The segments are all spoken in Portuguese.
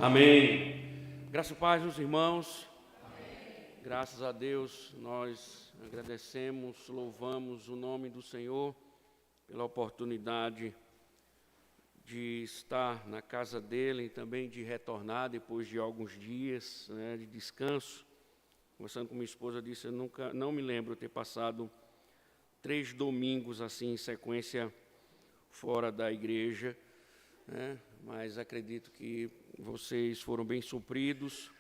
Amém. Graças e paz, meus irmãos. Amém. Graças a Deus, nós agradecemos, louvamos o nome do Senhor pela oportunidade de estar na casa dele e também de retornar depois de alguns dias, de descanso. Conversando com minha esposa, disse, eu não me lembro ter passado 3 domingos assim em sequência fora da igreja, mas acredito que vocês foram bem supridos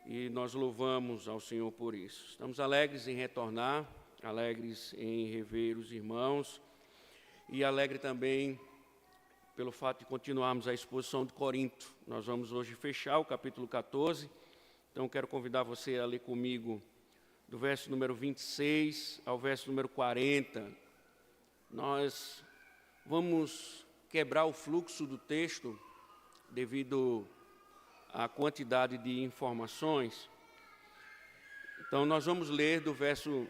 e nós louvamos ao Senhor por isso. Estamos alegres em retornar, alegres em rever os irmãos e alegre também pelo fato de continuarmos a exposição de Corinto. Nós vamos hoje fechar o capítulo 14, então quero convidar você a ler comigo do verso número 26 ao verso número 40. Nós vamos quebrar o fluxo do texto devido à quantidade de informações. Então, nós vamos ler do verso,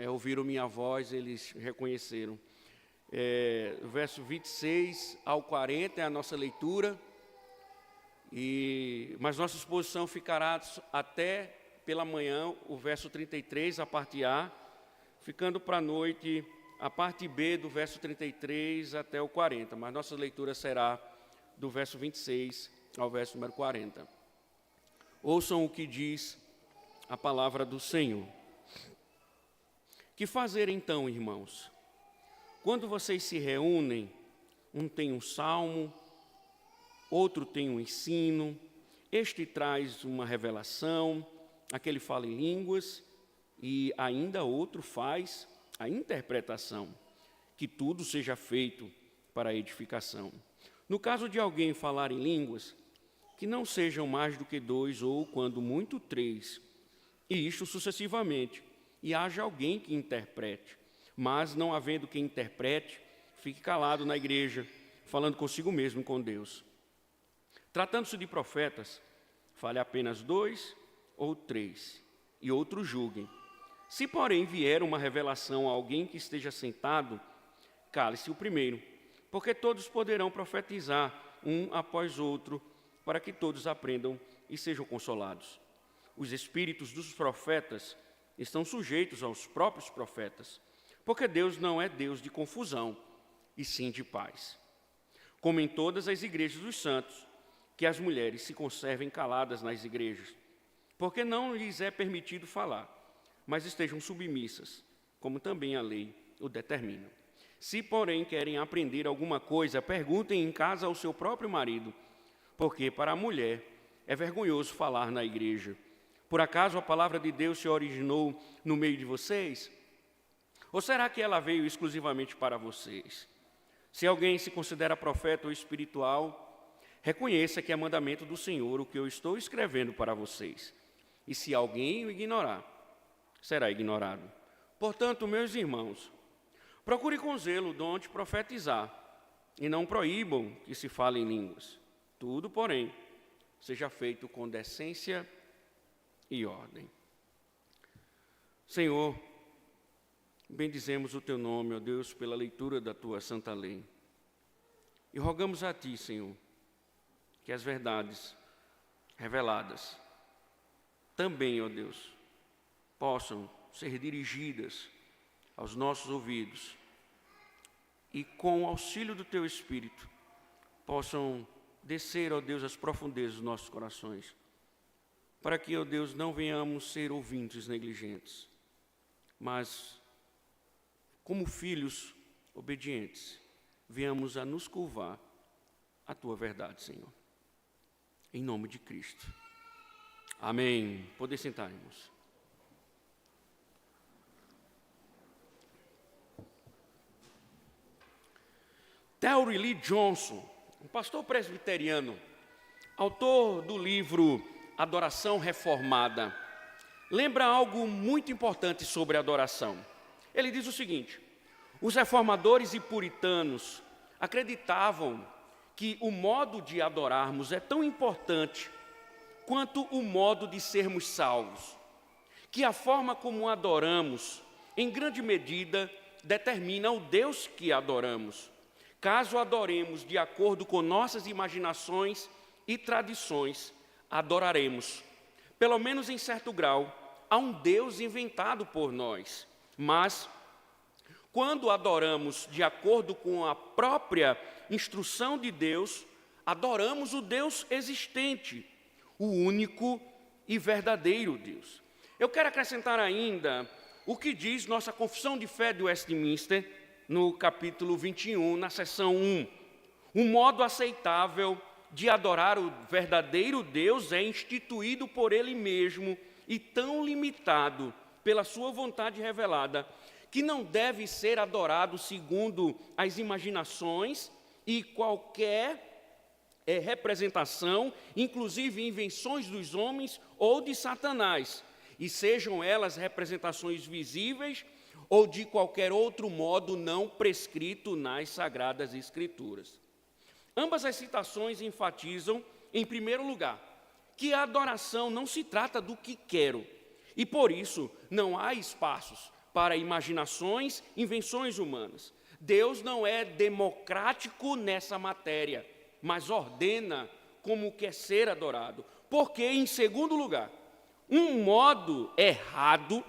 ouviram minha voz, eles reconheceram. O verso 26 ao 40 é a nossa leitura, mas nossa exposição ficará até pela manhã, o verso 33, a parte A, ficando para a noite a parte B do verso 33 até o 40, mas nossa leitura será do verso 26 ao verso número 40. Ouçam o que diz a palavra do Senhor. Que fazer então, irmãos? Quando vocês se reúnem, um tem um salmo, outro tem um ensino, este traz uma revelação, aquele fala em línguas, e ainda outro faz a interpretação, que tudo seja feito para a edificação. No caso de alguém falar em línguas, que não sejam mais do que 2 ou, quando muito, 3, e isto sucessivamente, e haja alguém que interprete, mas não havendo quem interprete, fique calado na igreja, falando consigo mesmo com Deus. Tratando-se de profetas, fale apenas 2 ou 3, e outros julguem. Se, porém, vier uma revelação a alguém que esteja sentado, cale-se o primeiro, porque todos poderão profetizar um após outro, para que todos aprendam e sejam consolados. Os espíritos dos profetas estão sujeitos aos próprios profetas, porque Deus não é Deus de confusão, e sim de paz. Como em todas as igrejas dos santos, que as mulheres se conservem caladas nas igrejas, porque não lhes é permitido falar, mas estejam submissas, como também a lei o determina. Se, porém, querem aprender alguma coisa, perguntem em casa ao seu próprio marido, porque para a mulher é vergonhoso falar na igreja. Por acaso a palavra de Deus se originou no meio de vocês? Ou será que ela veio exclusivamente para vocês? Se alguém se considera profeta ou espiritual, reconheça que é mandamento do Senhor o que eu estou escrevendo para vocês. E se alguém o ignorar, será ignorado. Portanto, meus irmãos, procure com zelo o dom de profetizar, e não proíbam que se fale em línguas. Tudo, porém, seja feito com decência e ordem. Senhor, bendizemos o Teu nome, ó Deus, pela leitura da Tua santa lei. E rogamos a Ti, Senhor, que as verdades reveladas também, ó Deus, possam ser dirigidas aos nossos ouvidos e, com o auxílio do Teu Espírito, possam descer, ó Deus, às profundezas dos nossos corações, para que, ó Deus, não venhamos ser ouvintes negligentes, mas, como filhos obedientes, venhamos a nos curvar à Tua verdade, Senhor. Em nome de Cristo. Amém. Poder sentar, irmãos. Terry Lee Johnson, um pastor presbiteriano, autor do livro Adoração Reformada, lembra algo muito importante sobre a adoração. Ele diz o seguinte: os reformadores e puritanos acreditavam que o modo de adorarmos é tão importante quanto o modo de sermos salvos, que a forma como adoramos, em grande medida, determina o Deus que adoramos. Caso adoremos de acordo com nossas imaginações e tradições, adoraremos, pelo menos em certo grau, a um Deus inventado por nós. Mas, quando adoramos de acordo com a própria instrução de Deus, adoramos o Deus existente, o único e verdadeiro Deus. Eu quero acrescentar ainda o que diz nossa Confissão de Fé de Westminster, no capítulo 21, na seção 1. Um modo aceitável de adorar o verdadeiro Deus é instituído por Ele mesmo e tão limitado pela sua vontade revelada, que não deve ser adorado segundo as imaginações e qualquer representação, inclusive invenções dos homens ou de Satanás, e sejam elas representações visíveis ou de qualquer outro modo não prescrito nas Sagradas Escrituras. Ambas as citações enfatizam, em primeiro lugar, que a adoração não se trata do que quero, e por isso não há espaços para imaginações, invenções humanas. Deus não é democrático nessa matéria, mas ordena como quer ser adorado. Porque, em segundo lugar, um modo errado,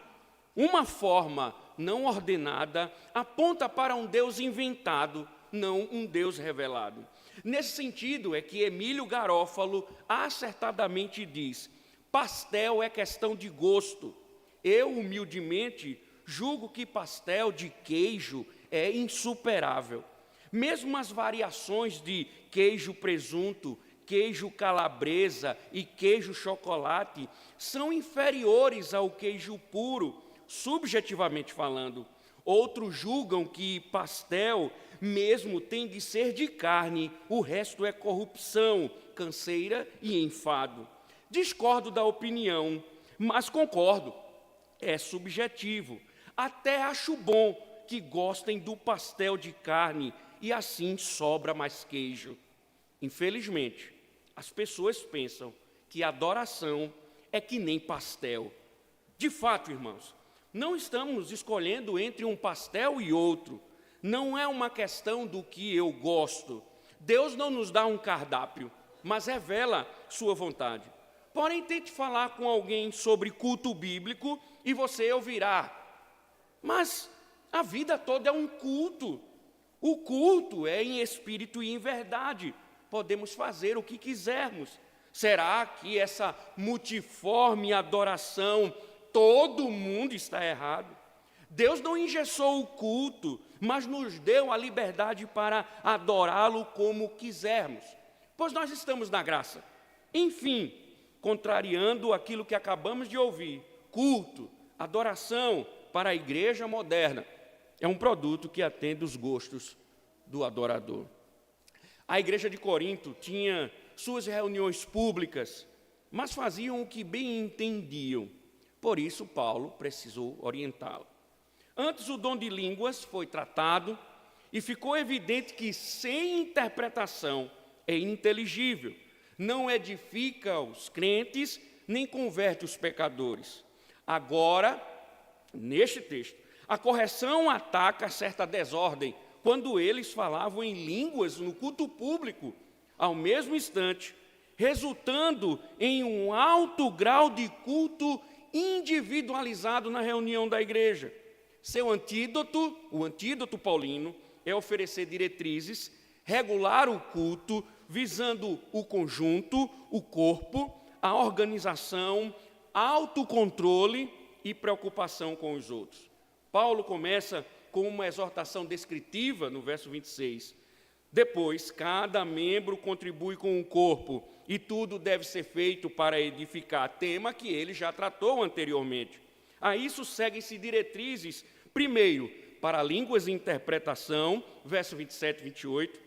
uma forma não ordenada, aponta para um Deus inventado, não um Deus revelado. Nesse sentido é que Emílio Garófalo acertadamente diz: pastel é questão de gosto. Eu, humildemente, julgo que pastel de queijo é insuperável. Mesmo as variações de queijo presunto, queijo calabresa e queijo chocolate são inferiores ao queijo puro, subjetivamente falando. Outros julgam que pastel mesmo tem de ser de carne, o resto é corrupção, canseira e enfado. Discordo da opinião, mas concordo, é subjetivo. Até acho bom que gostem do pastel de carne e assim sobra mais queijo. Infelizmente, as pessoas pensam que adoração é que nem pastel. De fato, irmãos, não estamos escolhendo entre um pastel e outro. Não é uma questão do que eu gosto. Deus não nos dá um cardápio, mas revela sua vontade. Porém, tente falar com alguém sobre culto bíblico e você ouvirá: mas a vida toda é um culto. O culto é em espírito e em verdade. Podemos fazer o que quisermos. Será que essa multiforme adoração, todo mundo está errado? Deus não engessou o culto, mas nos deu a liberdade para adorá-lo como quisermos, pois nós estamos na graça. Enfim, contrariando aquilo que acabamos de ouvir, culto, adoração para a igreja moderna, é um produto que atende os gostos do adorador. A igreja de Corinto tinha suas reuniões públicas, mas faziam o que bem entendiam. Por isso, Paulo precisou orientá-lo. Antes, o dom de línguas foi tratado e ficou evidente que, sem interpretação, é ininteligível, não edifica os crentes, nem converte os pecadores. Agora, neste texto, a correção ataca certa desordem, quando eles falavam em línguas no culto público, ao mesmo instante, resultando em um alto grau de culto individualizado na reunião da igreja. Seu antídoto, o antídoto paulino, é oferecer diretrizes, regular o culto, visando o conjunto, o corpo, a organização, autocontrole e preocupação com os outros. Paulo começa com uma exortação descritiva no verso 26. Depois, cada membro contribui com o corpo e tudo deve ser feito para edificar, tema que ele já tratou anteriormente. A isso seguem-se diretrizes, primeiro, para línguas e interpretação, verso 27 e 28.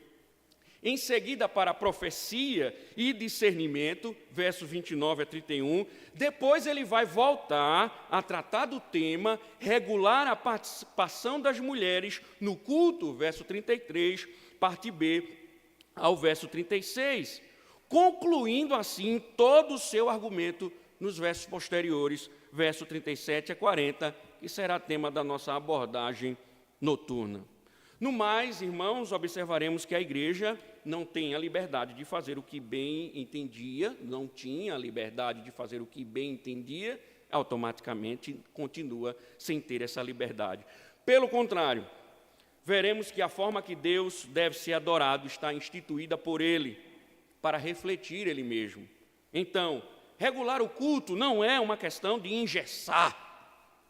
Em seguida, para profecia e discernimento, versos 29 a 31. Depois ele vai voltar a tratar do tema, regular a participação das mulheres no culto, verso 33, parte B, ao verso 36. Concluindo assim todo o seu argumento nos versos posteriores, verso 37 a 40, que será tema da nossa abordagem noturna. No mais, irmãos, observaremos que a igreja não tem a liberdade de fazer o que bem entendia, não tinha a liberdade de fazer o que bem entendia, automaticamente continua sem ter essa liberdade. Pelo contrário, veremos que a forma que Deus deve ser adorado está instituída por Ele, para refletir Ele mesmo. Então, regular o culto não é uma questão de engessar,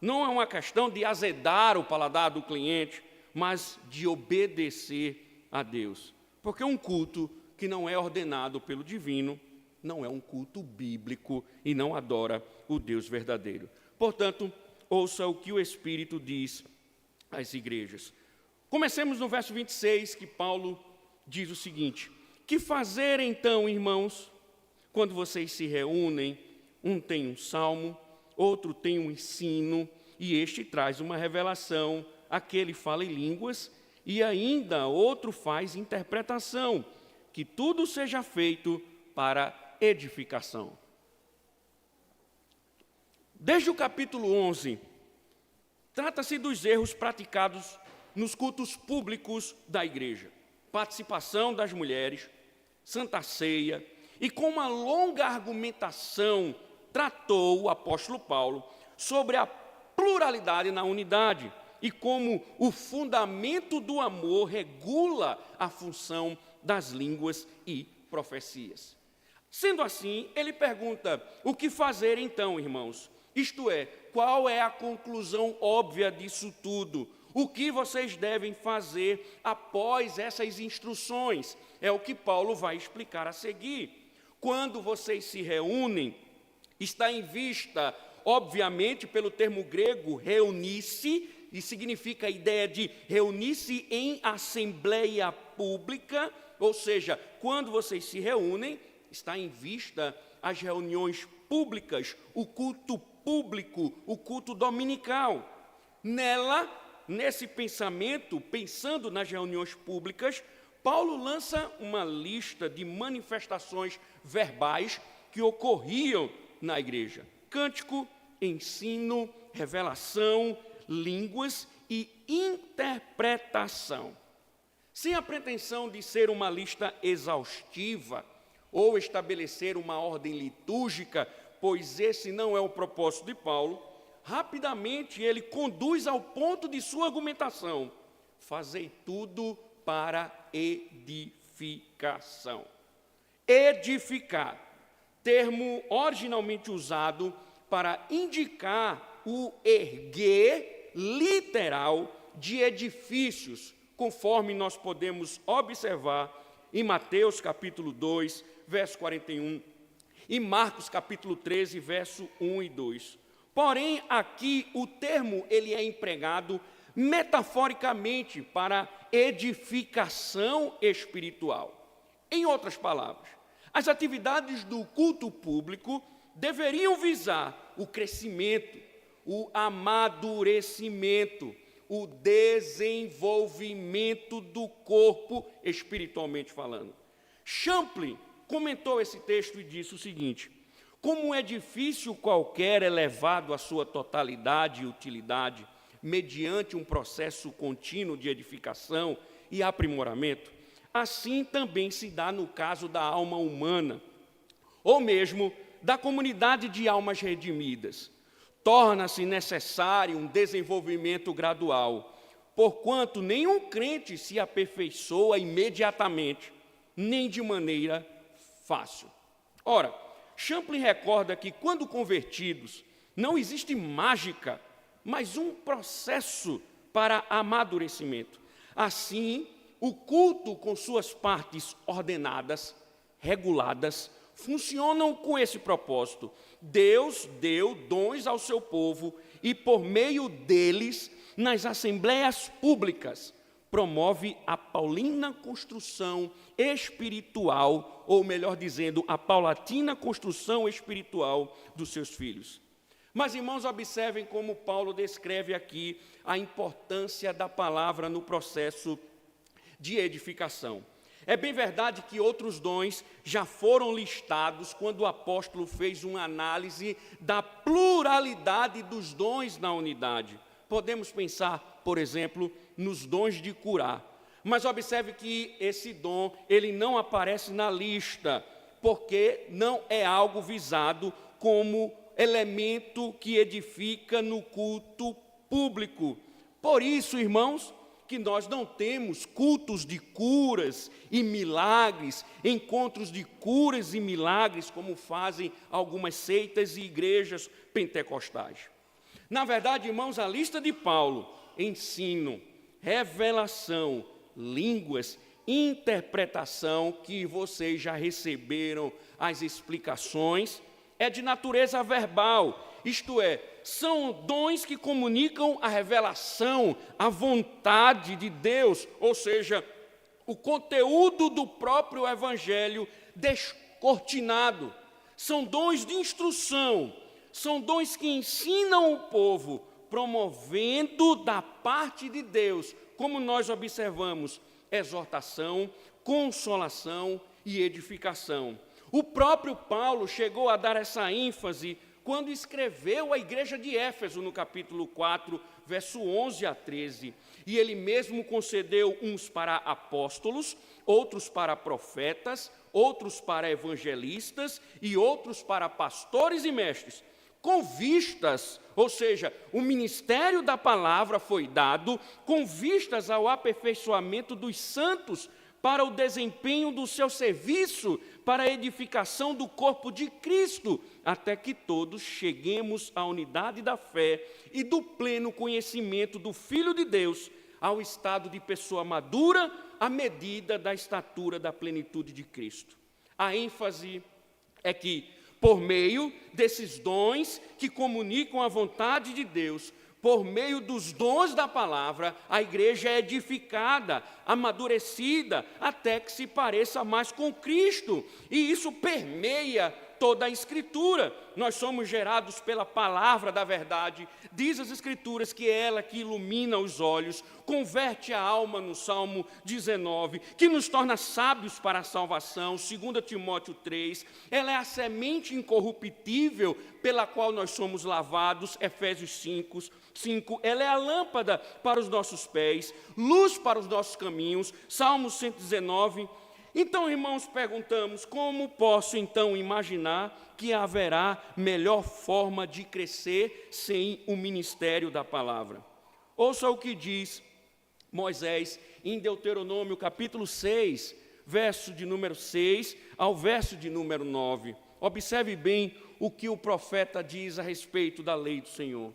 não é uma questão de azedar o paladar do cliente, mas de obedecer a Deus. Porque um culto que não é ordenado pelo divino não é um culto bíblico e não adora o Deus verdadeiro. Portanto, ouça o que o Espírito diz às igrejas. Comecemos no verso 26, que Paulo diz o seguinte: que fazer então, irmãos, quando vocês se reúnem, um tem um salmo, outro tem um ensino, e este traz uma revelação, aquele fala em línguas, e ainda outro faz interpretação, que tudo seja feito para edificação. Desde o capítulo 11, trata-se dos erros praticados nos cultos públicos da igreja, participação das mulheres, Santa Ceia, e com uma longa argumentação tratou o apóstolo Paulo sobre a pluralidade na unidade e como o fundamento do amor regula a função das línguas e profecias. Sendo assim, ele pergunta: o que fazer então, irmãos? Isto é, qual é a conclusão óbvia disso tudo? O que vocês devem fazer após essas instruções? É o que Paulo vai explicar a seguir. Quando vocês se reúnem, está em vista, obviamente, pelo termo grego, reunir-se, e significa a ideia de reunir-se em assembleia pública, ou seja, quando vocês se reúnem, está em vista as reuniões públicas, o culto público, o culto dominical. Nela, nesse pensamento, pensando nas reuniões públicas, Paulo lança uma lista de manifestações verbais que ocorriam na igreja: cântico, ensino, revelação, línguas e interpretação. Sem a pretensão de ser uma lista exaustiva ou estabelecer uma ordem litúrgica, pois esse não é o propósito de Paulo, rapidamente ele conduz ao ponto de sua argumentação: fazei tudo para edificação. Edificar, termo originalmente usado para indicar o erguer literal de edifícios, conforme nós podemos observar em Mateus capítulo 2, verso 41, e Marcos capítulo 13, verso 1 e 2. Porém, aqui o termo ele é empregado metaforicamente para edificação espiritual. Em outras palavras, as atividades do culto público deveriam visar o crescimento, o amadurecimento, o desenvolvimento do corpo, espiritualmente falando. Champlin comentou esse texto e disse o seguinte: como um edifício qualquer é levado à sua totalidade e utilidade, mediante um processo contínuo de edificação e aprimoramento, assim também se dá no caso da alma humana, ou mesmo da comunidade de almas redimidas. Torna-se necessário um desenvolvimento gradual, porquanto nenhum crente se aperfeiçoa imediatamente, nem de maneira fácil. Ora, Champlin recorda que, quando convertidos, não existe mágica, mas um processo para amadurecimento. Assim, o culto com suas partes ordenadas, reguladas, funcionam com esse propósito. Deus deu dons ao seu povo e, por meio deles, nas assembleias públicas, promove a paulina construção espiritual, ou melhor dizendo, a paulatina construção espiritual dos seus filhos. Mas, irmãos, observem como Paulo descreve aqui a importância da palavra no processo de edificação. É bem verdade que outros dons já foram listados quando o apóstolo fez uma análise da pluralidade dos dons na unidade. Podemos pensar, por exemplo, nos dons de curar. Mas observe que esse dom, ele não aparece na lista, porque não é algo visado como elemento que edifica no culto público. Por isso, irmãos, que nós não temos cultos de curas e milagres, encontros de curas e milagres, como fazem algumas seitas e igrejas pentecostais. Na verdade, irmãos, a lista de Paulo, ensino, revelação, línguas, interpretação, que vocês já receberam as explicações, é de natureza verbal, isto é, são dons que comunicam a revelação, a vontade de Deus, ou seja, o conteúdo do próprio Evangelho descortinado. São dons de instrução, são dons que ensinam o povo, promovendo da parte de Deus, como nós observamos, exortação, consolação e edificação. O próprio Paulo chegou a dar essa ênfase quando escreveu à igreja de Éfeso, no capítulo 4, verso 11 a 13. E ele mesmo concedeu uns para apóstolos, outros para profetas, outros para evangelistas e outros para pastores e mestres, com vistas, ou seja, o ministério da palavra foi dado com vistas ao aperfeiçoamento dos santos para o desempenho do seu serviço, para a edificação do corpo de Cristo, até que todos cheguemos à unidade da fé e do pleno conhecimento do Filho de Deus, ao estado de pessoa madura, à medida da estatura da plenitude de Cristo. A ênfase é que, por meio desses dons que comunicam a vontade de Deus, por meio dos dons da palavra, a igreja é edificada, amadurecida, até que se pareça mais com Cristo. E isso permeia toda a Escritura. Nós somos gerados pela palavra da verdade. Diz as Escrituras que é ela que ilumina os olhos, converte a alma no Salmo 19, que nos torna sábios para a salvação, 2 Timóteo 3. Ela é a semente incorruptível pela qual nós somos lavados, Efésios 5. Ela é a lâmpada para os nossos pés, luz para os nossos caminhos, Salmo 119. Então, irmãos, perguntamos, como posso então imaginar que haverá melhor forma de crescer sem o ministério da palavra? Ouça o que diz Moisés em Deuteronômio capítulo 6, verso de número 6 ao verso de número 9. Observe bem o que o profeta diz a respeito da lei do Senhor.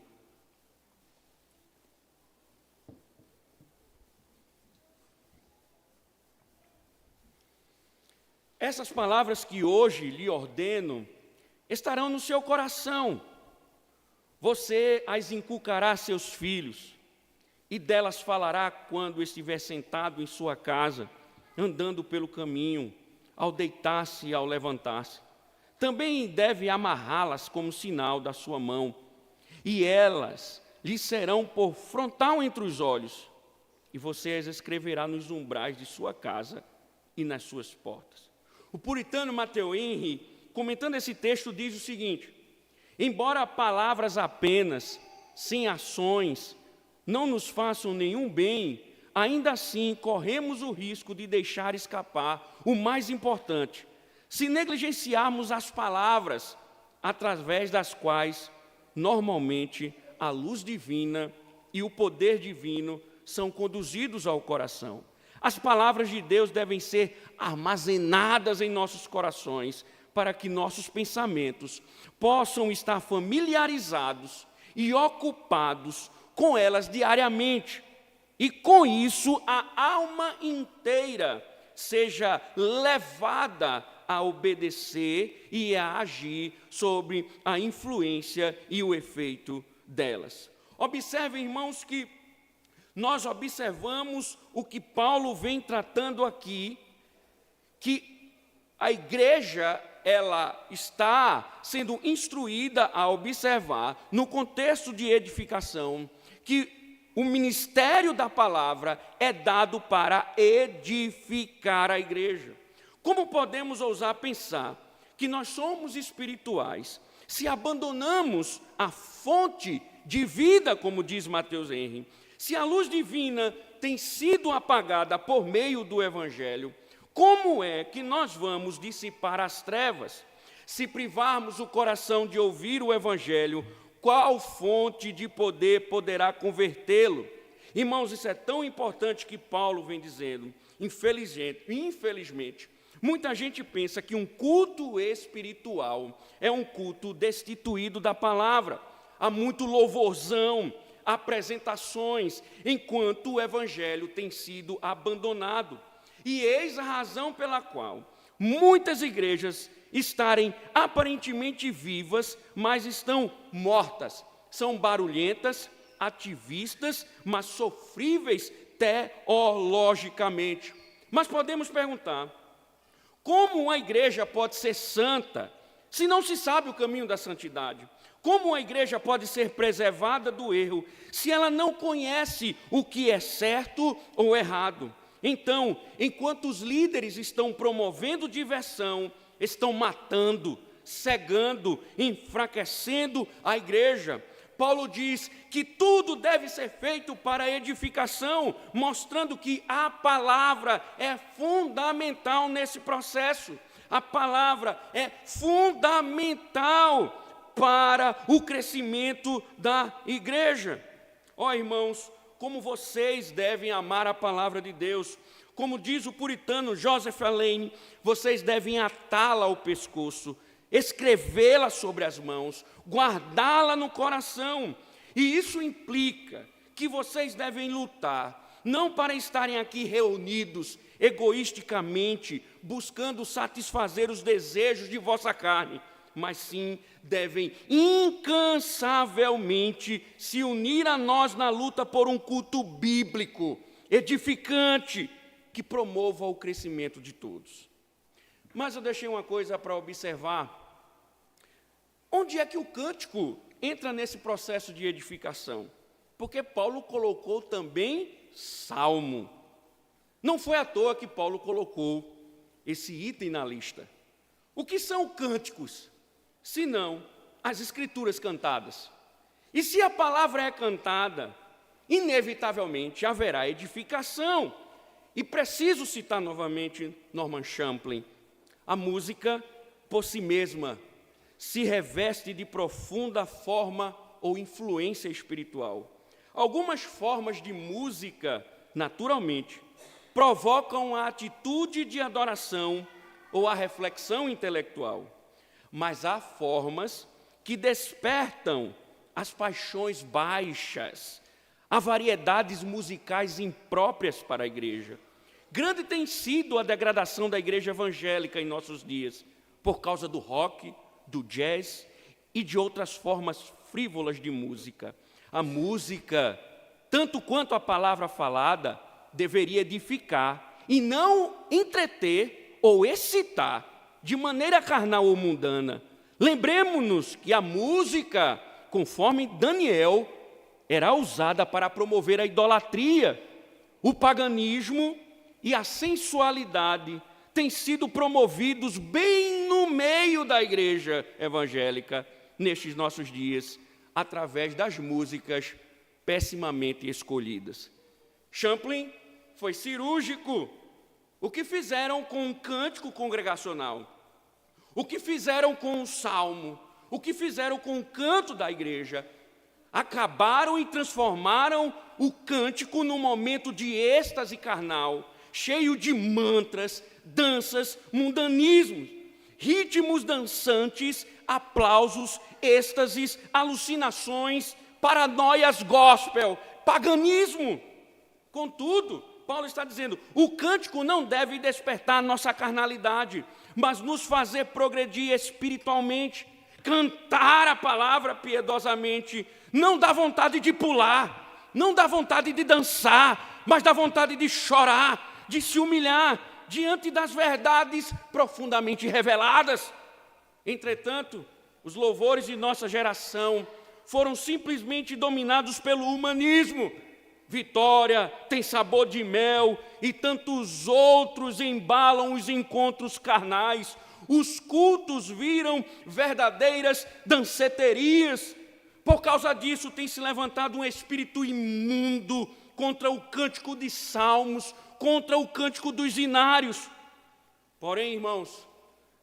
Essas palavras que hoje lhe ordeno estarão no seu coração. Você as inculcará a seus filhos, e delas falará quando estiver sentado em sua casa, andando pelo caminho, ao deitar-se e ao levantar-se. Também deve amarrá-las como sinal da sua mão, e elas lhe serão por frontal entre os olhos, e você as escreverá nos umbrais de sua casa e nas suas portas. O puritano Matthew Henry, comentando esse texto, diz o seguinte: embora palavras apenas, sem ações, não nos façam nenhum bem, ainda assim corremos o risco de deixar escapar o mais importante, se negligenciarmos as palavras, através das quais, normalmente, a luz divina e o poder divino são conduzidos ao coração. As palavras de Deus devem ser armazenadas em nossos corações, para que nossos pensamentos possam estar familiarizados e ocupados com elas diariamente. E com isso a alma inteira seja levada a obedecer e a agir sobre a influência e o efeito delas. Observem, irmãos, que nós observamos o que Paulo vem tratando aqui, que a igreja, ela está sendo instruída a observar, no contexto de edificação, que o ministério da palavra é dado para edificar a igreja. Como podemos ousar pensar que nós somos espirituais se abandonamos a fonte de vida, como diz Matthew Henry? Se a luz divina tem sido apagada por meio do Evangelho, como é que nós vamos dissipar as trevas? Se privarmos o coração de ouvir o Evangelho, qual fonte de poder poderá convertê-lo? Irmãos, isso é tão importante que Paulo vem dizendo. Infelizmente, muita gente pensa que um culto espiritual é um culto destituído da palavra. Há muito louvorzão, apresentações, enquanto o Evangelho tem sido abandonado. E eis a razão pela qual muitas igrejas estarem aparentemente vivas, mas estão mortas. São barulhentas, ativistas, mas sofríveis teologicamente. Mas podemos perguntar, como uma igreja pode ser santa se não se sabe o caminho da santidade? Como uma igreja pode ser preservada do erro se ela não conhece o que é certo ou errado? Então, enquanto os líderes estão promovendo diversão, estão matando, cegando, enfraquecendo a igreja. Paulo diz que tudo deve ser feito para edificação, mostrando que a palavra é fundamental nesse processo. A palavra é fundamental para o crescimento da igreja. Ó irmãos, como vocês devem amar a palavra de Deus. Como diz o puritano Joseph Alleine, vocês devem atá-la ao pescoço, escrevê-la sobre as mãos, guardá-la no coração. E isso implica que vocês devem lutar, não para estarem aqui reunidos egoisticamente, buscando satisfazer os desejos de vossa carne, mas sim devem incansavelmente se unir a nós na luta por um culto bíblico, edificante, que promova o crescimento de todos. Mas eu deixei uma coisa para observar. Onde é que o cântico entra nesse processo de edificação? Porque Paulo colocou também salmo. Não foi à toa que Paulo colocou esse item na lista. O que são cânticos? Senão as escrituras cantadas. E se a palavra é cantada, inevitavelmente haverá edificação. E preciso citar novamente Norman Champlin. A música, por si mesma, se reveste de profunda forma ou influência espiritual. Algumas formas de música, naturalmente, provocam a atitude de adoração ou a reflexão intelectual. Mas há formas que despertam as paixões baixas, há variedades musicais impróprias para a igreja. Grande tem sido a degradação da igreja evangélica em nossos dias, por causa do rock, do jazz e de outras formas frívolas de música. A música, tanto quanto a palavra falada, deveria edificar e não entreter ou excitar de maneira carnal ou mundana. Lembremos-nos que a música, conforme Daniel, era usada para promover a idolatria. O paganismo e a sensualidade têm sido promovidos bem no meio da igreja evangélica nestes nossos dias, através das músicas pessimamente escolhidas. Champlin foi cirúrgico. O que fizeram com o cântico congregacional? O que fizeram com o salmo? O que fizeram com o canto da igreja? Acabaram e transformaram o cântico num momento de êxtase carnal, cheio de mantras, danças, mundanismos, ritmos dançantes, aplausos, êxtases, alucinações, paranoias gospel, paganismo. Contudo, Paulo está dizendo, o cântico não deve despertar nossa carnalidade, mas nos fazer progredir espiritualmente. Cantar a palavra piedosamente não dá vontade de pular, não dá vontade de dançar, mas dá vontade de chorar, de se humilhar diante das verdades profundamente reveladas. Entretanto, os louvores de nossa geração foram simplesmente dominados pelo humanismo. Vitória, Tem Sabor de Mel e tantos outros embalam os encontros carnais. Os cultos viram verdadeiras danceterias. Por causa disso tem se levantado um espírito imundo, contra o cântico de salmos, contra o cântico dos hinários. Porém, irmãos,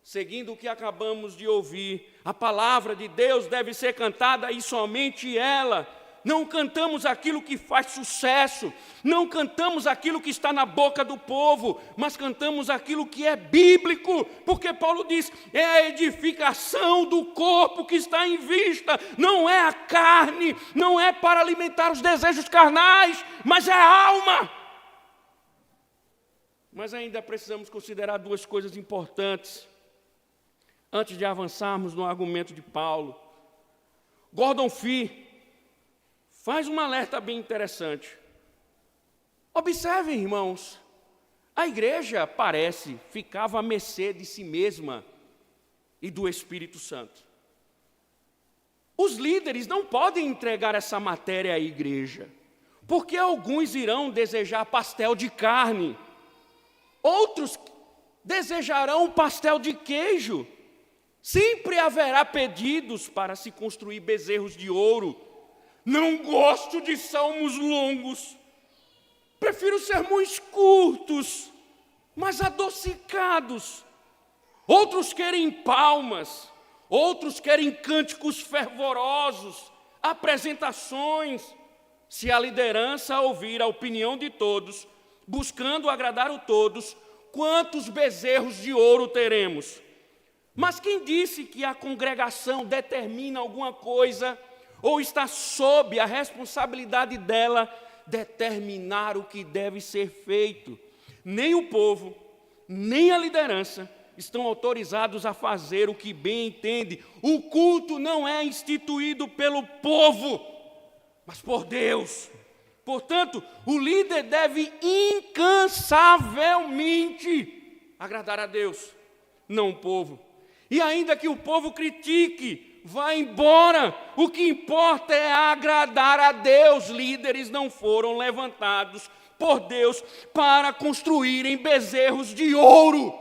seguindo o que acabamos de ouvir, a palavra de Deus deve ser cantada e somente ela. Não cantamos aquilo que faz sucesso, não cantamos aquilo que está na boca do povo, mas cantamos aquilo que é bíblico, porque Paulo diz, é a edificação do corpo que está em vista, não é a carne, não é para alimentar os desejos carnais, mas é a alma. Mas ainda precisamos considerar duas coisas importantes, antes de avançarmos no argumento de Paulo. Gordon Fee faz um alerta bem interessante. Observem, irmãos, a igreja ficava à mercê de si mesma e do Espírito Santo. Os líderes não podem entregar essa matéria à igreja, porque alguns irão desejar pastel de carne, outros desejarão pastel de queijo. Sempre haverá pedidos para se construir bezerros de ouro. Não gosto de salmos longos, prefiro sermões curtos, mas adocicados. Outros querem palmas, outros querem cânticos fervorosos, apresentações. Se a liderança ouvir a opinião de todos, buscando agradar a todos, quantos bezerros de ouro teremos? Mas quem disse que a congregação determina alguma coisa, ou está sob a responsabilidade dela determinar o que deve ser feito? Nem o povo, nem a liderança estão autorizados a fazer o que bem entende. O culto não é instituído pelo povo, mas por Deus. Portanto, o líder deve incansavelmente agradar a Deus, não o povo. E ainda que o povo critique, vá embora. O que importa é agradar a Deus. Líderes não foram levantados por Deus para construírem bezerros de ouro,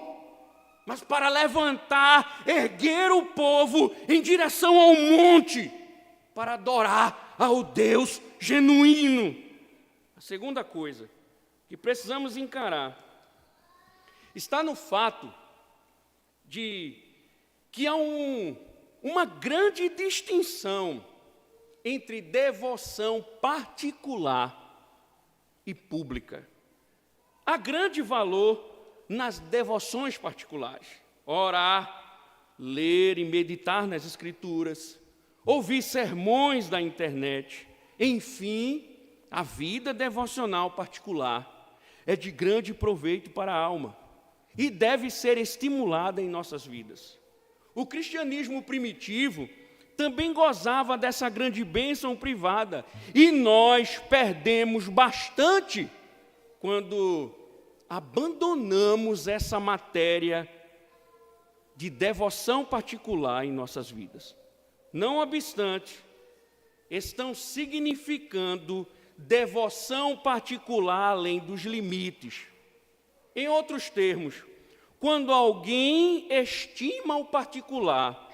mas para levantar, erguer o povo em direção ao monte, para adorar ao Deus genuíno. A segunda coisa que precisamos encarar está no fato de que há uma grande distinção entre devoção particular e pública. Há grande valor nas devoções particulares. Orar, ler e meditar nas Escrituras, ouvir sermões da internet. Enfim, a vida devocional particular é de grande proveito para a alma e deve ser estimulada em nossas vidas. O cristianismo primitivo também gozava dessa grande bênção privada, e nós perdemos bastante quando abandonamos essa matéria de devoção particular em nossas vidas. Não obstante, estão significando devoção particular além dos limites. Em outros termos, quando alguém estima o particular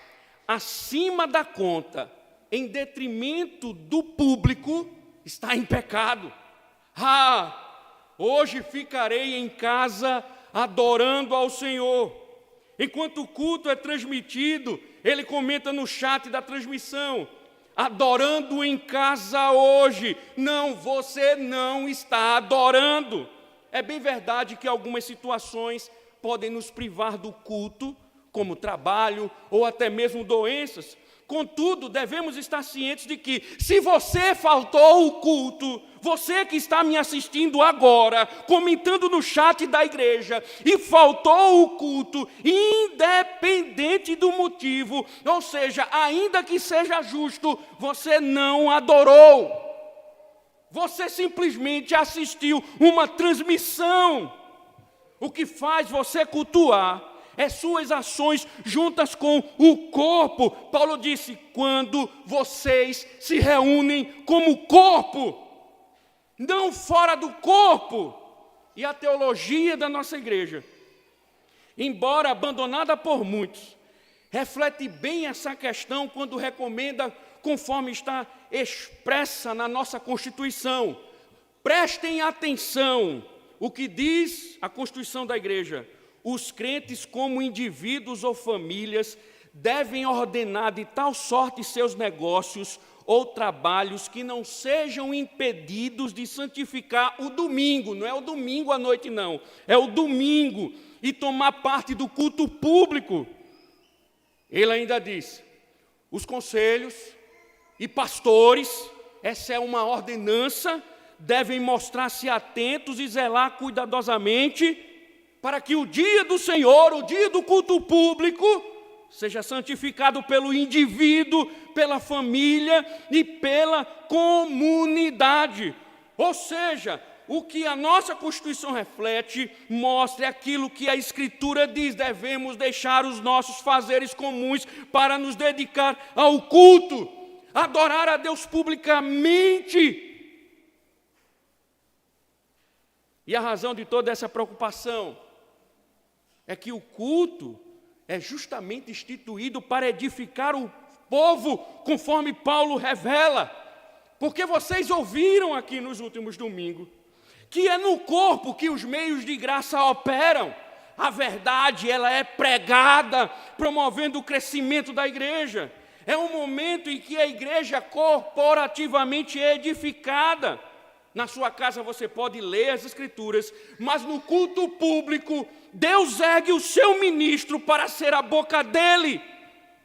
acima da conta, em detrimento do público, está em pecado. Hoje ficarei em casa adorando ao Senhor. Enquanto o culto é transmitido, ele comenta no chat da transmissão, adorando em casa hoje. Não, você não está adorando. É bem verdade que algumas situações podem nos privar do culto, como trabalho ou até mesmo doenças. Contudo, devemos estar cientes de que, se você faltou o culto, você que está me assistindo agora, comentando no chat da igreja, e faltou o culto, independente do motivo, ou seja, ainda que seja justo, você não adorou. Você simplesmente assistiu uma transmissão. O que faz você cultuar é suas ações juntas com o corpo. Paulo disse, quando vocês se reúnem como corpo, não fora do corpo. E a teologia da nossa igreja, embora abandonada por muitos, reflete bem essa questão quando recomenda, conforme está expressa na nossa Constituição. Prestem atenção o que diz a Constituição da Igreja. Os crentes, como indivíduos ou famílias, devem ordenar de tal sorte seus negócios ou trabalhos que não sejam impedidos de santificar o domingo. Não é o domingo à noite, não. É o domingo. E tomar parte do culto público. Ele ainda diz, os conselhos e pastores, essa é uma ordenança, devem mostrar-se atentos e zelar cuidadosamente para que o dia do Senhor, o dia do culto público, seja santificado pelo indivíduo, pela família e pela comunidade. Ou seja, o que a nossa Constituição reflete, mostra aquilo que a Escritura diz. Devemos deixar os nossos fazeres comuns para nos dedicar ao culto, adorar a Deus publicamente. E a razão de toda essa preocupação é que o culto é justamente instituído para edificar o povo, conforme Paulo revela. Porque vocês ouviram aqui nos últimos domingos, que é no corpo que os meios de graça operam. A verdade, ela é pregada, promovendo o crescimento da igreja. É um momento em que a igreja corporativamente é edificada. Na sua casa você pode ler as Escrituras, mas no culto público, Deus ergue o seu ministro para ser a boca dele.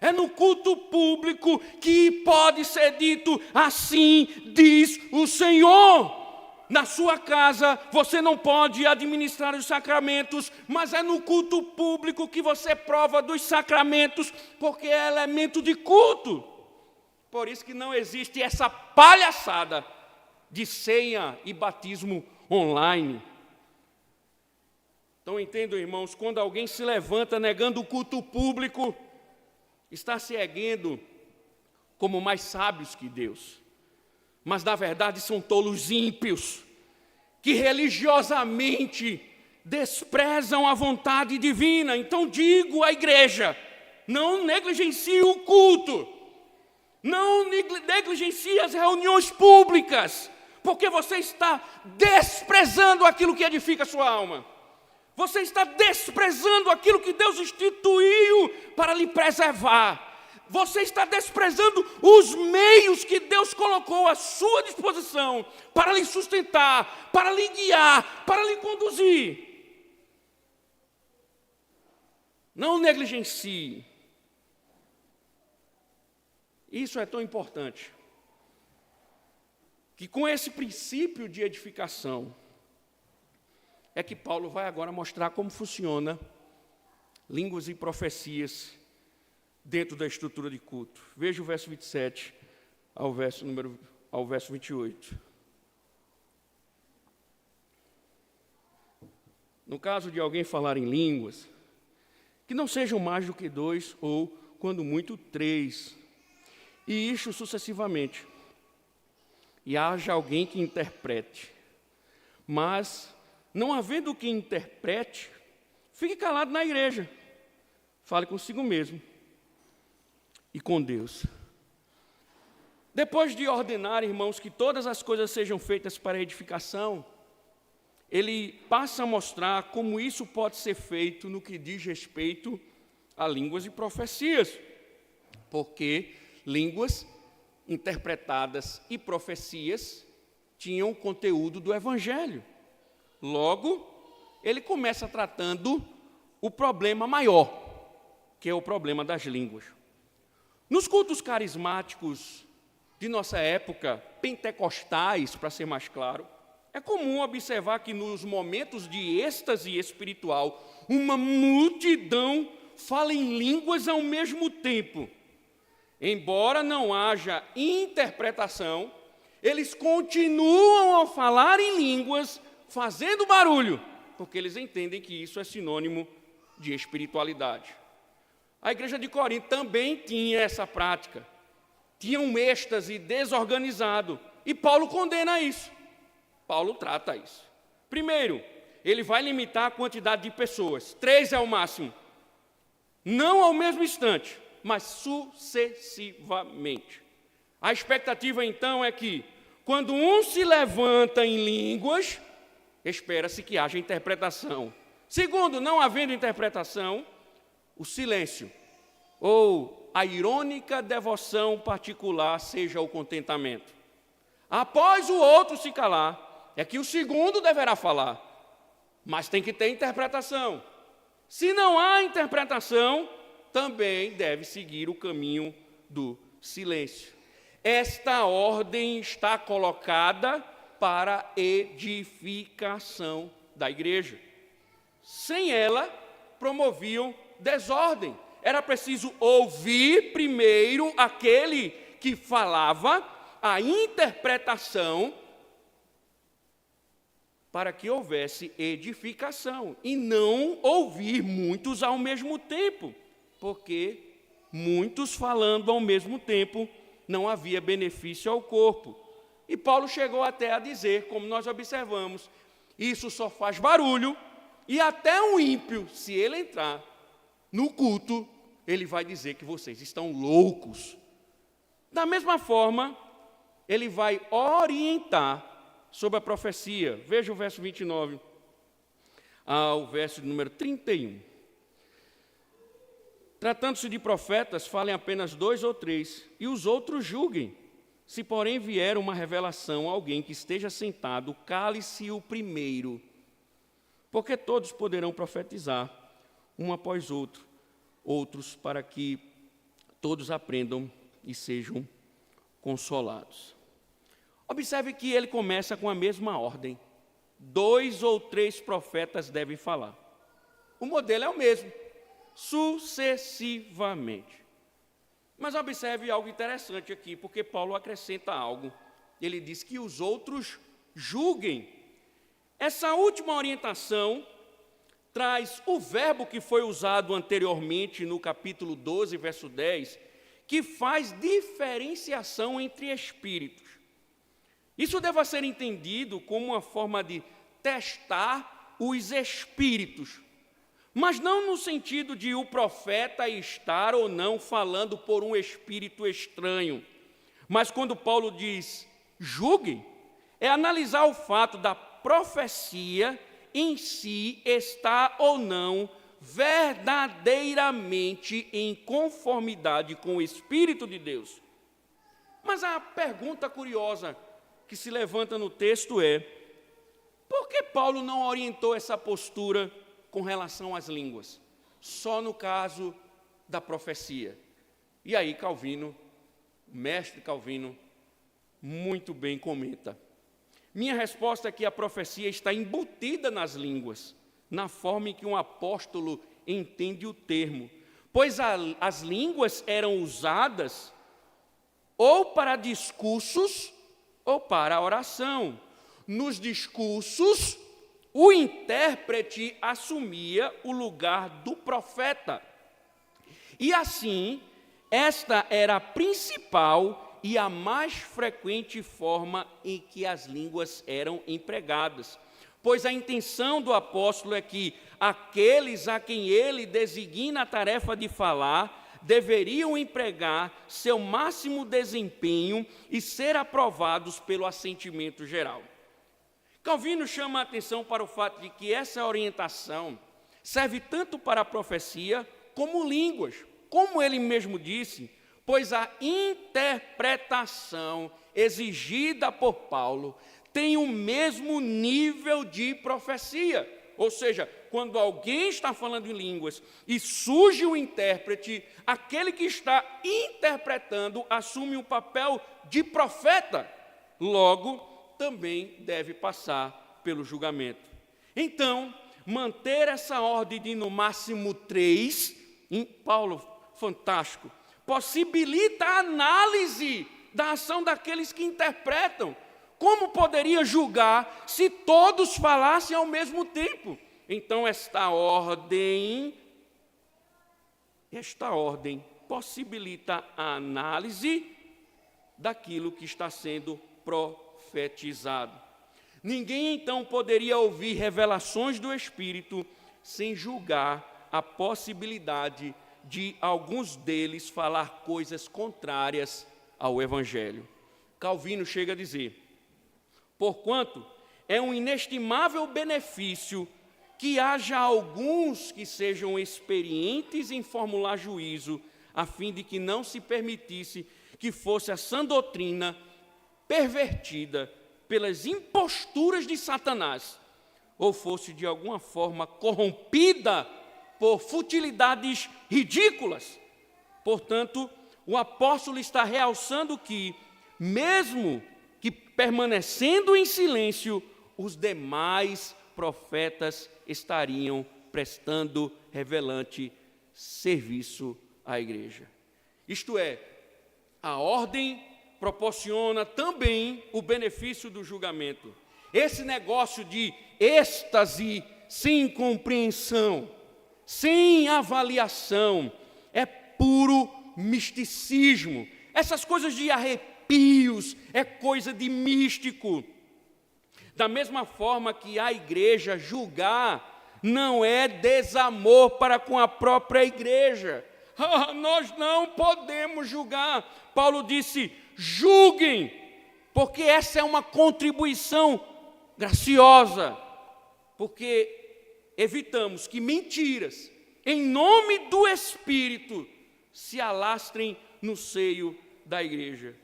É no culto público que pode ser dito, assim diz o Senhor. Na sua casa você não pode administrar os sacramentos, mas é no culto público que você prova dos sacramentos, porque é elemento de culto. Por isso que não existe essa palhaçada de ceia e batismo online. Então entendam, irmãos, quando alguém se levanta negando o culto público, está se erguendo como mais sábios que Deus. Mas na verdade são tolos ímpios, que religiosamente desprezam a vontade divina. Então digo à igreja, não negligencie o culto, não negligencie as reuniões públicas, porque você está desprezando aquilo que edifica a sua alma. Você está desprezando aquilo que Deus instituiu para lhe preservar. Você está desprezando os meios que Deus colocou à sua disposição para lhe sustentar, para lhe guiar, para lhe conduzir. Não negligencie. Isso é tão importante, que com esse princípio de edificação, é que Paulo vai agora mostrar como funciona línguas e profecias dentro da estrutura de culto. Veja o verso 27 ao verso 28. No caso de alguém falar em línguas, que não sejam mais do que 2 ou, quando muito, 3, e isto sucessivamente. E haja alguém que interprete. Mas, não havendo quem interprete, fique calado na igreja. Fale consigo mesmo e com Deus. Depois de ordenar, irmãos, que todas as coisas sejam feitas para edificação, ele passa a mostrar como isso pode ser feito no que diz respeito a línguas e profecias. Porque línguas interpretadas e profecias tinham o conteúdo do Evangelho. Logo, ele começa tratando o problema maior, que é o problema das línguas. Nos cultos carismáticos de nossa época, pentecostais, para ser mais claro, é comum observar que nos momentos de êxtase espiritual, uma multidão fala em línguas ao mesmo tempo. Embora não haja interpretação, eles continuam a falar em línguas, fazendo barulho, porque eles entendem que isso é sinônimo de espiritualidade. A igreja de Corinto também tinha essa prática, tinha um êxtase desorganizado, e Paulo condena isso. Paulo trata isso. Primeiro, ele vai limitar a quantidade de pessoas, 3 é o máximo, não ao mesmo instante, mas sucessivamente. A expectativa, então, é que Quando um se levanta em línguas, espera-se que haja interpretação. Segundo, não havendo interpretação, o silêncio, ou a irônica devoção particular, seja o contentamento. Após o outro se calar, é que o segundo deverá falar, mas tem que ter interpretação. Se não há interpretação, também deve seguir o caminho do silêncio. Esta ordem está colocada para edificação da igreja. Sem ela, promoviam desordem. Era preciso ouvir primeiro aquele que falava, a interpretação, para que houvesse edificação, e não ouvir muitos ao mesmo tempo, porque muitos falando ao mesmo tempo não havia benefício ao corpo. E Paulo chegou até a dizer, como nós observamos, isso só faz barulho, e até um ímpio, se ele entrar no culto, ele vai dizer que vocês estão loucos. Da mesma forma, ele vai orientar sobre a profecia. Veja o verso 29 ao verso número 31. Tratando-se de profetas, falem apenas 2 ou 3, e os outros julguem. Se, porém, vier uma revelação a alguém que esteja sentado, cale-se o primeiro, porque todos poderão profetizar, um após outro, outros para que todos aprendam e sejam consolados. Observe que ele começa com a mesma ordem. 2 ou 3 profetas devem falar. O modelo é o mesmo, sucessivamente. Mas observe algo interessante aqui, porque Paulo acrescenta algo. Ele diz que os outros julguem. Essa última orientação traz o verbo que foi usado anteriormente no capítulo 12, verso 10, que faz diferenciação entre espíritos. Isso deve ser entendido como uma forma de testar os espíritos, mas não no sentido de o profeta estar ou não falando por um espírito estranho. Mas quando Paulo diz julgue, é analisar o fato da profecia em si estar ou não verdadeiramente em conformidade com o Espírito de Deus. Mas a pergunta curiosa que se levanta no texto é: por que Paulo não orientou essa postura com relação às línguas? Só no caso da profecia. E aí Calvino, o mestre Calvino, muito bem comenta. Minha resposta é que a profecia está embutida nas línguas, na forma em que um apóstolo entende o termo, pois as línguas eram usadas ou para discursos ou para a oração. Nos discursos, o intérprete assumia o lugar do profeta. E assim, esta era a principal e a mais frequente forma em que as línguas eram empregadas. Pois a intenção do apóstolo é que aqueles a quem ele designa a tarefa de falar deveriam empregar seu máximo desempenho e ser aprovados pelo assentimento geral. Calvino chama a atenção para o fato de que essa orientação serve tanto para a profecia como línguas, como ele mesmo disse, pois a interpretação exigida por Paulo tem o mesmo nível de profecia. Ou seja, quando alguém está falando em línguas e surge o intérprete, aquele que está interpretando assume o papel de profeta. Logo, também deve passar pelo julgamento. Então, manter essa ordem de no máximo 3, em Paulo, fantástico, possibilita a análise da ação daqueles que interpretam. Como poderia julgar se todos falassem ao mesmo tempo? Então, esta ordem possibilita a análise daquilo que está sendo profetizado. Ninguém, então, poderia ouvir revelações do Espírito sem julgar a possibilidade de alguns deles falar coisas contrárias ao Evangelho. Calvino chega a dizer: porquanto é um inestimável benefício que haja alguns que sejam experientes em formular juízo, a fim de que não se permitisse que fosse a sã doutrina pervertida pelas imposturas de Satanás, ou fosse de alguma forma corrompida por futilidades ridículas. Portanto, o apóstolo está realçando que, mesmo que permanecendo em silêncio, os demais profetas estariam prestando revelante serviço à igreja. Isto é, a ordem proporciona também o benefício do julgamento. Esse negócio de êxtase sem compreensão, sem avaliação, é puro misticismo. Essas coisas de arrepios é coisa de místico. Da mesma forma que a igreja julgar não é desamor para com a própria igreja. Nós não podemos julgar. Paulo disse, julguem, porque essa é uma contribuição graciosa, porque evitamos que mentiras, em nome do Espírito, se alastrem no seio da igreja.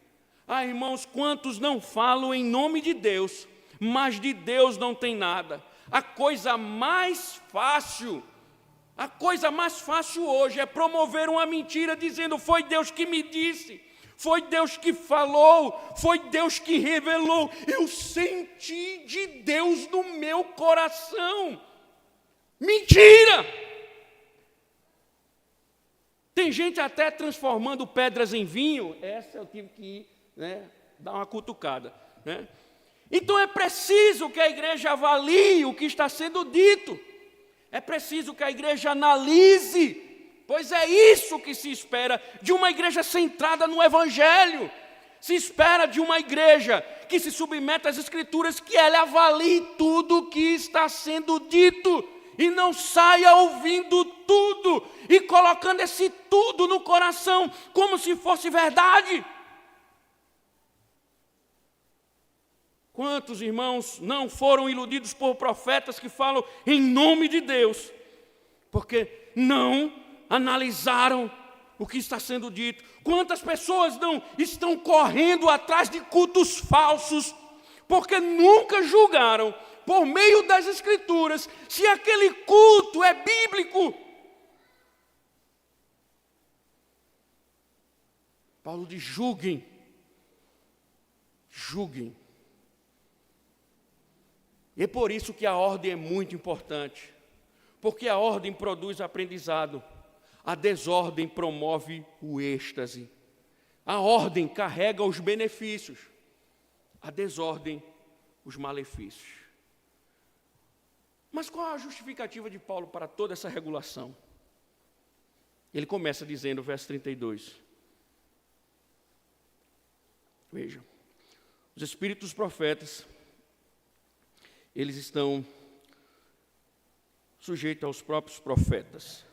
Irmãos, quantos não falam em nome de Deus, mas de Deus não tem nada? A coisa mais fácil hoje é promover uma mentira dizendo, foi Deus que me disse, foi Deus que falou, foi Deus que revelou, eu senti de Deus no meu coração. Mentira! Tem gente até transformando pedras em vinho. Essa eu tive que ir, dar uma cutucada, Então é preciso que a igreja avalie o que está sendo dito. É preciso que a igreja analise, pois é isso que se espera de uma igreja centrada no Evangelho. Se espera de uma igreja que se submeta às Escrituras, que ela avalie tudo o que está sendo dito e não saia ouvindo tudo e colocando esse tudo no coração como se fosse verdade. Quantos irmãos não foram iludidos por profetas que falam em nome de Deus, porque não analisaram o que está sendo dito? Quantas pessoas não estão correndo atrás de cultos falsos, porque nunca julgaram, por meio das Escrituras, se aquele culto é bíblico? Paulo diz, julguem. E é por isso que a ordem é muito importante, porque a ordem produz aprendizado, a desordem promove o êxtase. A ordem carrega os benefícios, a desordem os malefícios. Mas qual a justificativa de Paulo para toda essa regulação? Ele começa dizendo, verso 32. Veja, os espíritos profetas, eles estão sujeitos aos próprios profetas.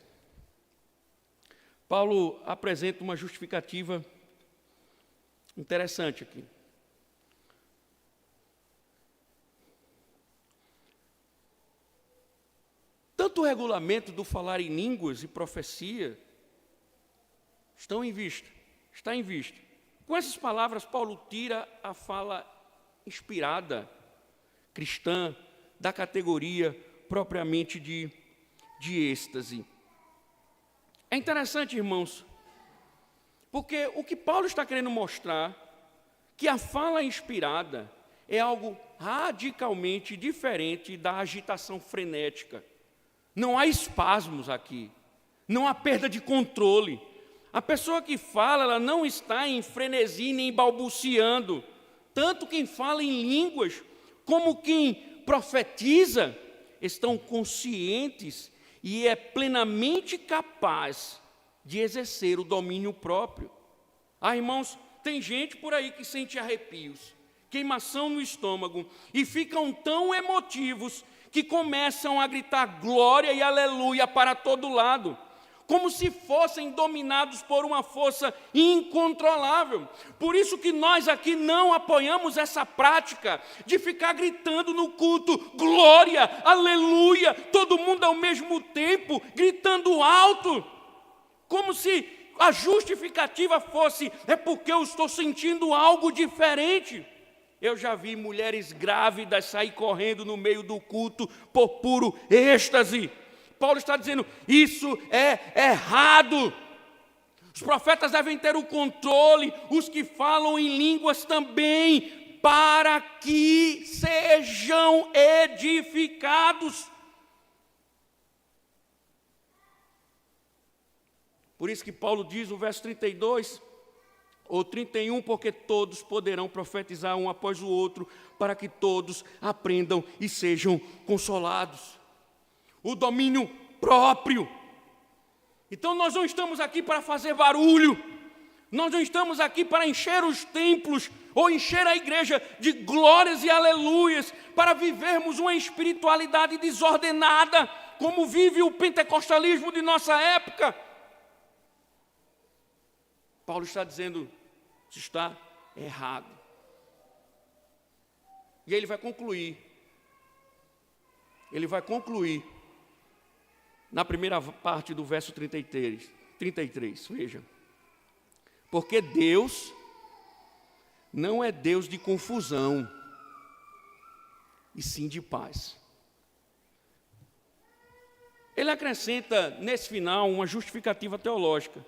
Paulo apresenta uma justificativa interessante aqui. Tanto o regulamento do falar em línguas e profecia está em vista. Com essas palavras, Paulo tira a fala inspirada, cristã, da categoria propriamente de êxtase. É interessante, irmãos, porque o que Paulo está querendo mostrar, que a fala inspirada é algo radicalmente diferente da agitação frenética. Não há espasmos aqui, não há perda de controle. A pessoa que fala, ela não está em frenesi nem balbuciando. Tanto quem fala em línguas como quem profetiza estão conscientes e é plenamente capaz de exercer o domínio próprio. Irmãos, tem gente por aí que sente arrepios, queimação no estômago e ficam tão emotivos que começam a gritar glória e aleluia para todo lado. como se fossem dominados por uma força incontrolável. Por isso que nós aqui não apoiamos essa prática de ficar gritando no culto, glória, aleluia, todo mundo ao mesmo tempo, gritando alto, como se a justificativa fosse, é porque eu estou sentindo algo diferente. Eu já vi mulheres grávidas sair correndo no meio do culto por puro êxtase. Paulo está dizendo, isso é errado. Os profetas devem ter o controle, os que falam em línguas também, para que sejam edificados. Por isso que Paulo diz no verso 32 ou 31, porque todos poderão profetizar um após o outro, para que todos aprendam e sejam consolados. O domínio próprio. Então nós não estamos aqui para fazer barulho, nós não estamos aqui para encher os templos ou encher a igreja de glórias e aleluias, para vivermos uma espiritualidade desordenada, como vive o pentecostalismo de nossa época. Paulo está dizendo, isso está errado. E aí ele vai concluir na primeira parte do verso 33, veja. Porque Deus não é Deus de confusão, e sim de paz. Ele acrescenta nesse final uma justificativa teológica.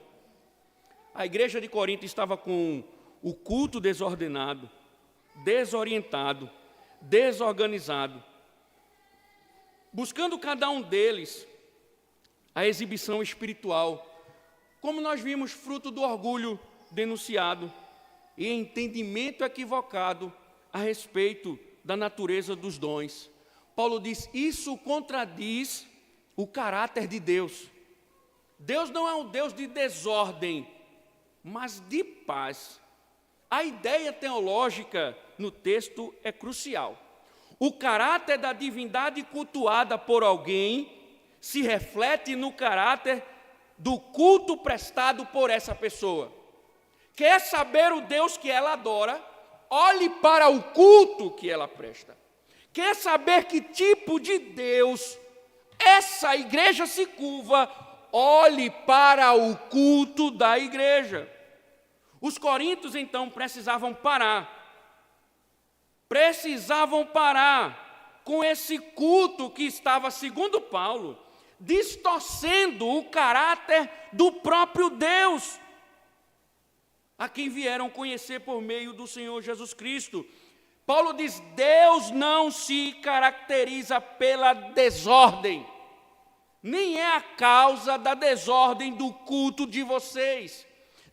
A igreja de Corinto estava com o culto desordenado, desorientado, desorganizado, buscando cada um deles a exibição espiritual, como nós vimos, fruto do orgulho denunciado e entendimento equivocado a respeito da natureza dos dons. Paulo diz, isso contradiz o caráter de Deus. Deus não é um Deus de desordem, mas de paz. A ideia teológica no texto é crucial. O caráter da divindade cultuada por alguém se reflete no caráter do culto prestado por essa pessoa. Quer saber o Deus que ela adora? Olhe para o culto que ela presta. Quer saber que tipo de Deus essa igreja se curva? Olhe para o culto da igreja. Os coríntios, então, precisavam parar com esse culto que estava, segundo Paulo, distorcendo o caráter do próprio Deus, a quem vieram conhecer por meio do Senhor Jesus Cristo. Paulo diz, Deus não se caracteriza pela desordem, nem é a causa da desordem do culto de vocês.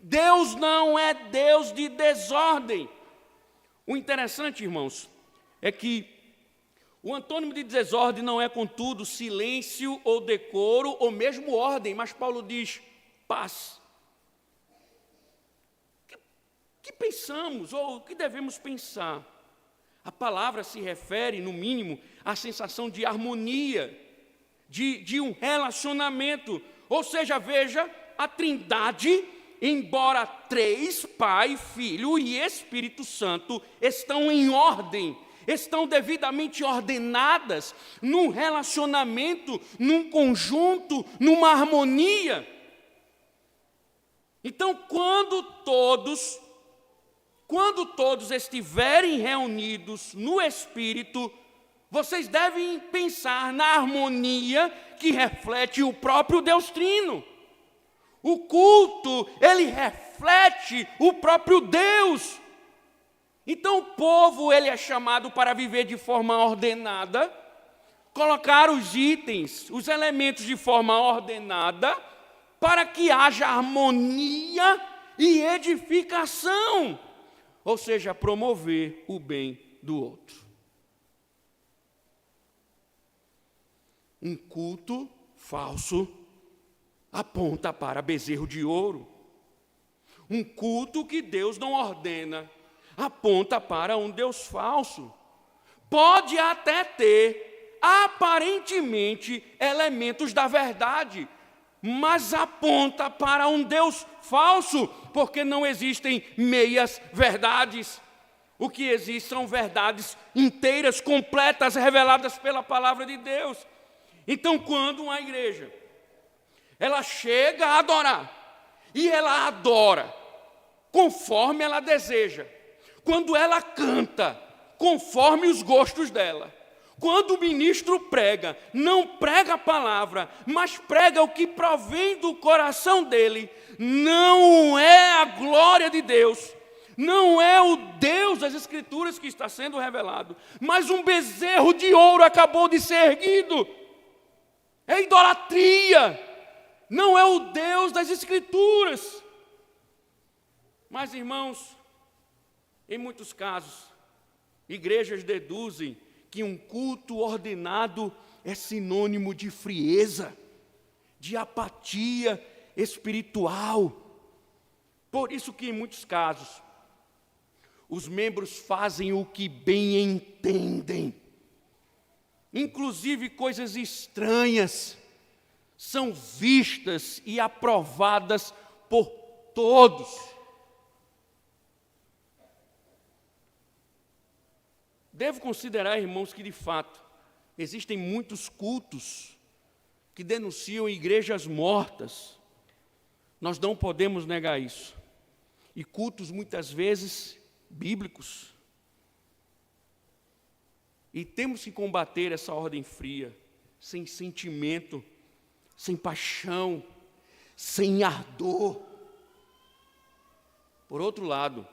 Deus não é Deus de desordem. O interessante, irmãos, é que o antônimo de desordem não é, contudo, silêncio ou decoro, ou mesmo ordem, mas Paulo diz paz. O que pensamos, ou o que devemos pensar? A palavra se refere, no mínimo, à sensação de harmonia, de um relacionamento. Ou seja, veja, a Trindade, embora três, Pai, Filho e Espírito Santo, estão em ordem, estão devidamente ordenadas, num relacionamento, num conjunto, numa harmonia. Então, quando todos estiverem reunidos no Espírito, vocês devem pensar na harmonia que reflete o próprio Deus Trino. O culto, ele reflete o próprio Deus. Então o povo, ele é chamado para viver de forma ordenada, colocar os itens, os elementos de forma ordenada, para que haja harmonia e edificação, ou seja, promover o bem do outro. Um culto falso aponta para bezerro de ouro. Um culto que Deus não ordena aponta para um Deus falso. Pode até ter, aparentemente, elementos da verdade, mas aponta para um Deus falso, porque não existem meias verdades. O que existe são verdades inteiras, completas, reveladas pela palavra de Deus. Então, quando uma igreja, ela chega a adorar, e ela adora conforme ela deseja, quando ela canta conforme os gostos dela, quando o ministro prega, não prega a palavra, mas prega o que provém do coração dele, não é a glória de Deus, não é o Deus das Escrituras que está sendo revelado, mas um bezerro de ouro acabou de ser erguido. É idolatria, não é o Deus das Escrituras. Mas, irmãos, em muitos casos, igrejas deduzem que um culto ordenado é sinônimo de frieza, de apatia espiritual. Por isso que, em muitos casos, os membros fazem o que bem entendem. Inclusive, coisas estranhas são vistas e aprovadas por todos. Devo considerar, irmãos, que de fato existem muitos cultos que denunciam igrejas mortas. Nós não podemos negar isso. E cultos muitas vezes bíblicos. E temos que combater essa ordem fria, sem sentimento, sem paixão, sem ardor. Por outro lado,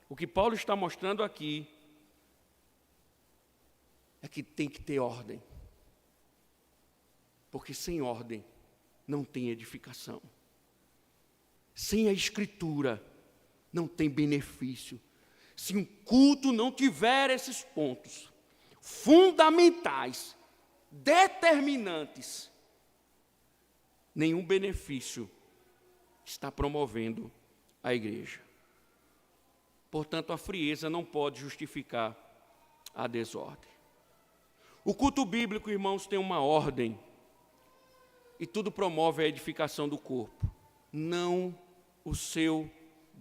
o que Paulo está mostrando aqui é que tem que ter ordem, porque sem ordem não tem edificação. Sem a Escritura não tem benefício. Se um culto não tiver esses pontos fundamentais, determinantes, nenhum benefício está promovendo a igreja. Portanto, a frieza não pode justificar a desordem. O culto bíblico, irmãos, tem uma ordem, e tudo promove a edificação do corpo, não o seu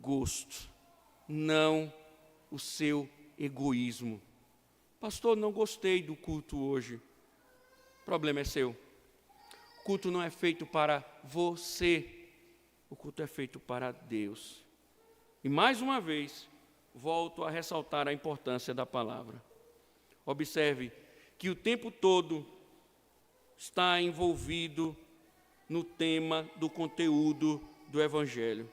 gosto, não o seu egoísmo. Pastor, não gostei do culto hoje. O problema é seu. O culto não é feito para você, o culto é feito para Deus. E mais uma vez, volto a ressaltar a importância da palavra. Observe que o tempo todo está envolvido no tema do conteúdo do Evangelho.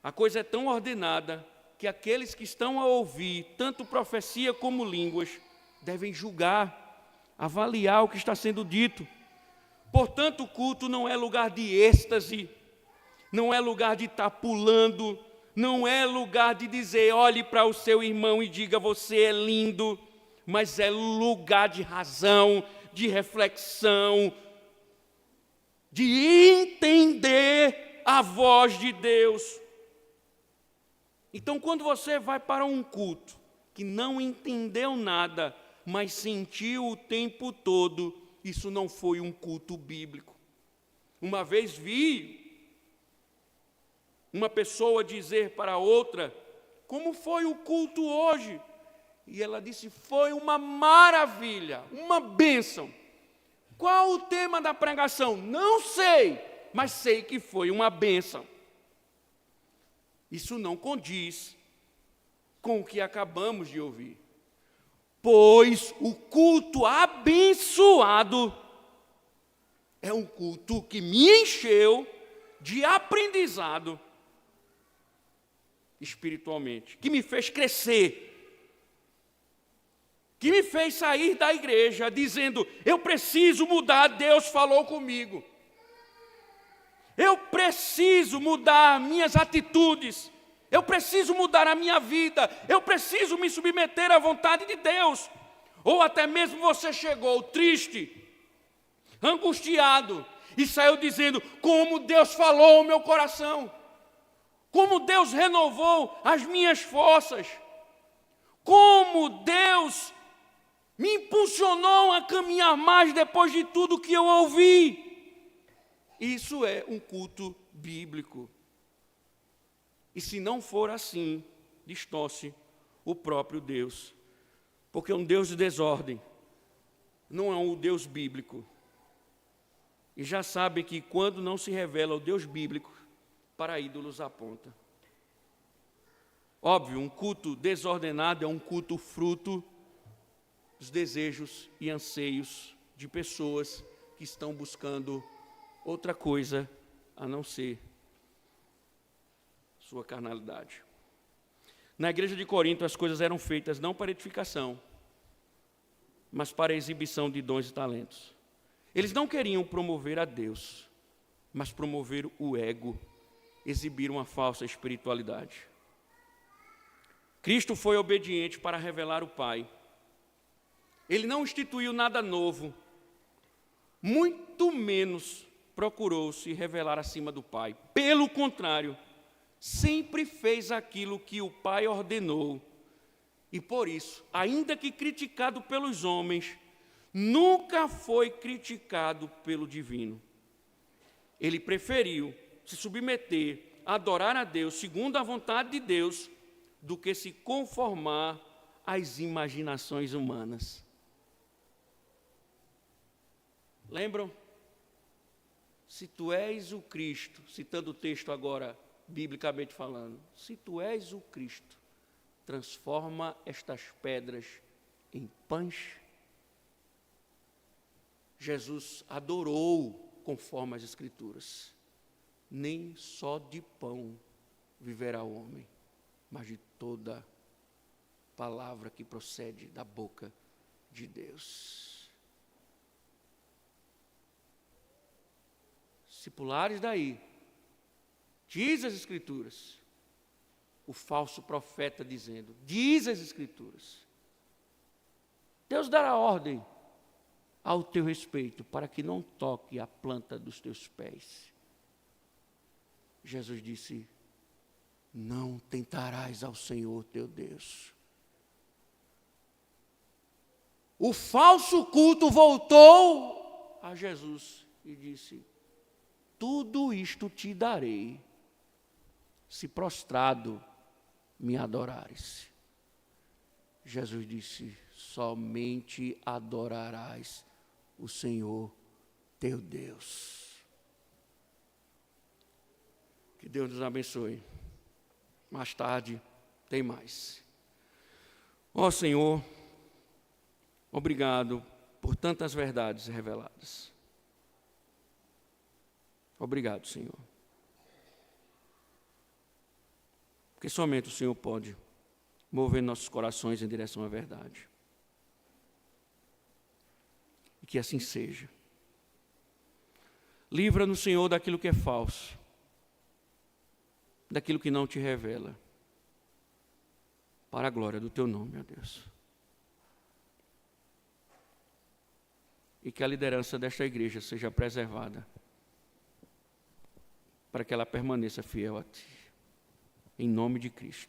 A coisa é tão ordenada que aqueles que estão a ouvir, tanto profecia como línguas, devem julgar, avaliar o que está sendo dito. Portanto, o culto não é lugar de êxtase, não é lugar de estar pulando, não é lugar de dizer, olhe para o seu irmão e diga, você é lindo, mas é lugar de razão, de reflexão, de entender a voz de Deus. Então, quando você vai para um culto que não entendeu nada, mas sentiu o tempo todo, isso não foi um culto bíblico. Uma vez vi uma pessoa dizer para outra, como foi o culto hoje? E ela disse, foi uma maravilha, uma bênção. Qual o tema da pregação? Não sei, mas sei que foi uma bênção. Isso não condiz com o que acabamos de ouvir. Pois o culto abençoado é um culto que me encheu de aprendizado espiritualmente, que me fez crescer, que me fez sair da igreja dizendo, eu preciso mudar, Deus falou comigo. Eu preciso mudar minhas atitudes, eu preciso mudar a minha vida, eu preciso me submeter à vontade de Deus. Ou até mesmo você chegou triste, angustiado, e saiu dizendo, como Deus falou ao meu coração, como Deus renovou as minhas forças, como Deus me impulsionou a caminhar mais depois de tudo que eu ouvi. isso é um culto bíblico. E se não for assim, distorce o próprio Deus. Porque um Deus de desordem não é um Deus bíblico. E já sabem que quando não se revela o Deus bíblico, para ídolos aponta. Óbvio, um culto desordenado é um culto fruto dos desejos e anseios de pessoas que estão buscando outra coisa a não ser sua carnalidade. Na igreja de Corinto, as coisas eram feitas não para edificação, mas para a exibição de dons e talentos. Eles não queriam promover a Deus, mas promover o ego, exibir uma falsa espiritualidade. Cristo foi obediente para revelar o Pai. Ele não instituiu nada novo, muito menos procurou se revelar acima do Pai. Pelo contrário, sempre fez aquilo que o Pai ordenou. E por isso, ainda que criticado pelos homens, nunca foi criticado pelo divino. Ele preferiu se submeter a adorar a Deus segundo a vontade de Deus, do que se conformar às imaginações humanas. Lembram? Se tu és o Cristo, citando o texto agora, biblicamente falando, se tu és o Cristo, transforma estas pedras em pães. Jesus adorou conforme as Escrituras. Nem só de pão viverá o homem, mas de toda palavra que procede da boca de Deus. Se pulares daí, diz as Escrituras, o falso profeta dizendo, diz as Escrituras, Deus dará ordem ao teu respeito, para que não toque a planta dos teus pés. Jesus disse, não tentarás ao Senhor teu Deus. O falso culto voltou a Jesus e disse, tudo isto te darei, se prostrado me adorares. Jesus disse, somente adorarás o Senhor teu Deus. Que Deus nos abençoe. Mais tarde tem mais. Ó Senhor, obrigado por tantas verdades reveladas. Obrigado, Senhor. Porque somente o Senhor pode mover nossos corações em direção à verdade. E que assim seja. Livra-nos, Senhor, daquilo que é falso, daquilo que não te revela, para a glória do teu nome, ó Deus. E que a liderança desta igreja seja preservada, para que ela permaneça fiel a ti, em nome de Cristo.